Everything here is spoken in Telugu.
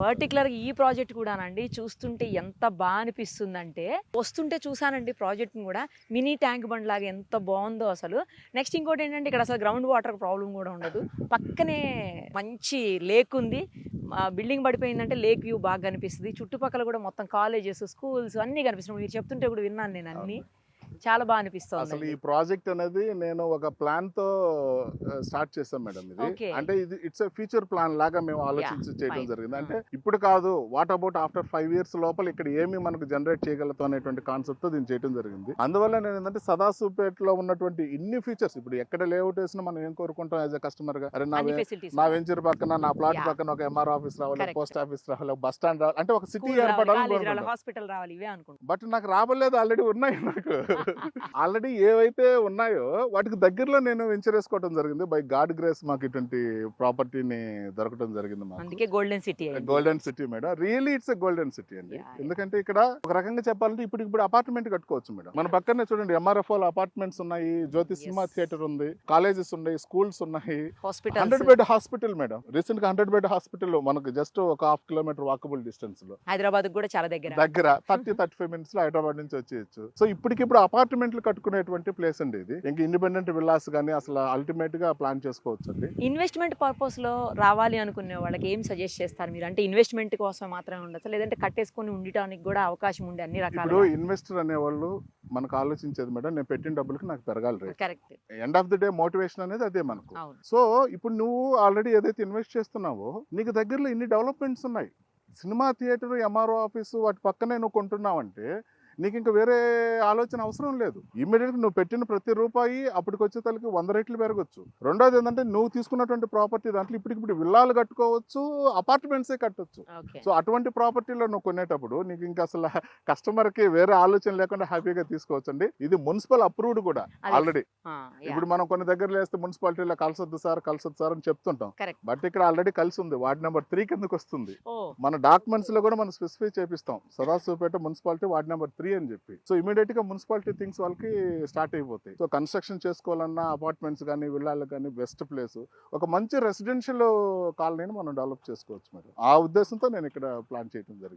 పర్టిక్యులర్‌గా ఈ ప్రాజెక్ట్ కూడానండి చూస్తుంటే ఎంత బా అనిపిస్తుందంటే, వస్తుంటే చూసానండి ప్రాజెక్ట్‌ని గూడా. మినీ ట్యాంక్ బండ్ లాగా ఎంత బావుందో అసలు. నెక్స్ట్ ఇంకోటేంటంటే ఇక్కడ అసలు గ్రౌండ్ వాటర్ ప్రాబ్లమ్ గూడా ఉండదు. పక్కనే మంచి లేక్ ఉంది. బిల్డింగ్ పడిపోయిందంటే లేక్ వ్యూ బాగా కనిపిస్తది. చుట్టుపక్కల గూడా మొత్తం కాలేజెస్, స్కూల్స్ అన్నీ కనిపిస్తున్నాయి. మీరు చెప్తుంటే కూడా విన్నాను నేను అన్నీ. అవును. చాలా బా అసలు ఈ అనిపిస్తోందండి. ప్రాజెక్ట్ అనేది నేను ఒక ప్లాన్‌తో స్టార్ట్ చేశాం మేడం ఇది. ఓకే. అంటే ఇది ఇట్స్ ఎ ఫ్యూచర్ ప్లాన్ లాగా మేము యాహ్! ఆలోచించి చేయడం ఫైన్. జరిగింది. ఆ! అంటే ఇప్పుడు కాదు, వాట్ అబౌట్ ఆఫ్టర్ 5 ఇయర్స్ లోపల ఇక్కడ ఏమి మనకు జనరేట్ చేయగలుగుతాం అనేటువంటి కాన్సెప్ట్‌తో దీన్ని చేయడం జరిగింది. అందువల్ల నేను ఏంటంటే సదాశివపేటలో ఉన్నటువంటి ఇన్ని ఫీచర్స్ ఇప్పుడు ఎక్కడ లేఅవుట్ వేసినా మనం ఏం కోరుకుంటాం యాస్ ఎ కస్టమర్‌గా, అరే అన్ని ఫెసిలిటీస్ నా ఉండాలి. వెంచర్ పక్కన నా ప్లాట్ యాహ్! పక్కన ఒక ఎంఆర్ ఆఫీస్ రావాలి, కరెక్ట్. పోస్ట్ ఆఫీస్ రావాలి, బస్ స్టాండ్ రావాలి, అంటే ఒక సిటీ స్కూల్ రావాలి, ఏర్పడాలని కాలేజ్ రావాలి, కోరుకుంటాం. హాస్పిటల్ రావాలి ఇవే అనుకుంటాం. బట్ నాకు రాబోలేదు, ఆల్రెడీ ఉన్నాయి నాకు. ఆల్రెడీ ఏవైతే ఉన్నాయో వాటికి దగ్గరలో నేను వెంచర్ వేసుకోవడం జరిగింది. బై గాడ్ గ్రేస్ మాకు ఇటువంటి ప్రాపర్టీని దొరకడం జరిగింది మాకు. అందుకే గోల్డెన్ సిటీ అయింది. Golden city madam, really it's a golden city అండి. Yeah, yeah. ఎందుకంటే ఇక్కడ ఒక రకంగా చెప్పాలంటే ఇప్పుడు అపార్ట్మెంట్ కట్టుకోవచ్చు మేడం. మన పక్కనే చూడండి ఎంఆర్ఎఫ్ఓ అపార్ట్మెంట్స్ ఉన్నాయి, జ్యోతి సినిమా Yes. థియేటర్ ఉంది, కాలేజెస్ ఉన్నాయి, స్కూల్స్ ఉన్నాయి, hospitals 100 bed hospital madam. Recent గా 100 బెడ్ హాస్పిటల్ మనకు జస్ట్ ఒక హాఫ్ కిలోమీటర్ వాకబుల్ డిస్టెన్స్ లో హైదరాబాద్ కూడా చాలా దగ్గర. 35 మినిట్స్ లో హైదరాబాద్ నుంచి వచ్చేయచ్చు. సో ఇప్పటికిప్పుడు అపార్ట్మెంట్లు కట్టుకునేటువంటి ప్లేస్ అండి ఇది. ఇంకా ఇండిపెండెంట్ విల్లాస్ కానీ అసలు అల్టిమేట్ గా ప్లాన్ చేసుకోవచ్చు అండి. ఇన్వెస్ట్మెంట్ పర్పస్ లో రావాలి అనుకునే వాళ్ళకి ఏం సజెస్ట్ చేస్తారు మీరు? అంటే ఇన్వెస్ట్మెంట్ కోసం మాత్రమే ఉండొచ్చా, లేదంటే కట్టేసుకొని ఉండటానికి కూడా అవకాశం ఉండే అన్ని ఇప్పుడు రకాలుగా? ఇన్వెస్టర్ అనేవాళ్ళు మనకు ఆలోచించేది మేడం, నేను పెట్టిన డబ్బులకి నాకు పెరగాలి rate. Correct. End of the day motivation అనేది అదే మనకు. అవును. సో ఇప్పుడు నువ్వు ఆల్రెడీ ఏదైతే ఇన్వెస్ట్ చేస్తున్నావో నీకు దగ్గరలో ఇన్ని డెవలప్మెంట్స్ ఉన్నాయి, సినిమా థియేటర్, ఎంఆర్ఓ ఆఫీసు వాటి పక్కనే నువ్వు కొంటున్నావంటే నీకు ఇంకా వేరే ఆలోచన అవసరం లేదు. ఇమ్మీడియట్గా నువ్వు పెట్టిన ప్రతి రూపాయి అప్పటికి వచ్చే తలకి 100 రెట్లు పెరగచ్చు. రెండోది ఏంటంటే నువ్వు తీసుకున్నటువంటి ప్రాపర్టీ దాంట్లో ఇప్పటికిప్పుడు విల్లాలు కట్టుకోవచ్చు, అపార్ట్మెంట్సే కట్టొచ్చు. ఓకే. సో అటువంటి ప్రాపర్టీలో నువ్వు కొనేటప్పుడు నీకు ఇంకా అసలు కస్టమర్కి వేరే ఆలోచన లేకుండా హ్యాపీగా తీసుకోవచ్చు అండి. ఇది మున్సిపల్ అప్రూవ్డ్ కూడా అది- ఆల్రెడీ. ఇప్పుడు మనం కొన్ని దగ్గరలో వేస్తే మున్సిపాలిటీలో కలిసొద్దు సార్ అని చెప్తుంటాం. కరెక్ట్. బట్ ఇక్కడ ఆల్రెడీ కలిసి ఉంది, వార్డ్ నెంబర్ 3 కిందకి వస్తుంది. ఓ మన డాక్యుమెంట్స్ లో కూడా మనం స్పెసిఫై చేపిస్తాం సదాశివపేట మున్సిపాలిటీ వార్డ్ నెంబర్ 3 అని చెప్పి. సో ఇమీడియట్ గా మున్సిపాలిటీ థింగ్స్ వాళ్ళకి స్టార్ట్ అయిపోతాయి. సో కన్స్ట్రక్షన్ చేసుకోవాలన్నా అపార్ట్మెంట్స్ కానీ విల్లాలు కానీ బెస్ట్ ప్లేస్, ఒక మంచి రెసిడెన్షియల్ కాలనీని మనం డెవలప్ చేసుకోవచ్చు మరి. ఆ ఉద్దేశంతో నేను ఇక్కడ ప్లాన్ చేయడం జరిగింది.